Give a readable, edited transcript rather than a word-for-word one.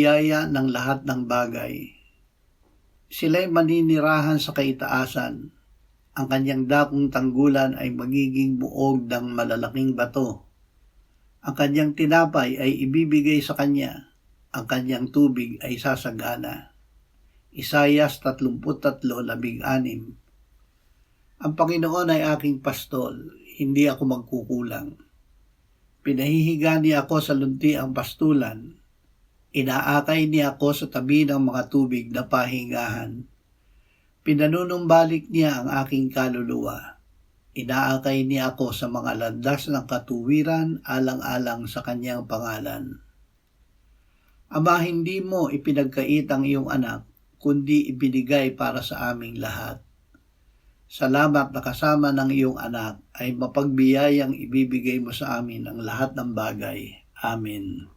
biyaya ng lahat ng bagay. Sila'y maninirahan sa kaitaasan. Ang kanyang dakong tanggulan ay magiging buog ng malalaking bato. Ang kanyang tinapay ay ibibigay sa kanya. Ang kanyang tubig ay sasagana. Isayas 33:16. Ang Panginoon ay aking pastol, hindi ako magkukulang. Pinahihiga niya ako sa luntiang pastulan. Inaakay niya ako sa tabi ng mga tubig na pahingahan. Pinanunumbalik niya ang aking kaluluwa. Inaakay niya ako sa mga landas ng katuwiran alang-alang sa kanyang pangalan. Ama, hindi mo ipinagkait ang iyong anak, kundi ibinigay para sa aming lahat. Salamat na kasama ng iyong anak ay mapagbiyayang ibibigay mo sa amin ang lahat ng bagay. Amen.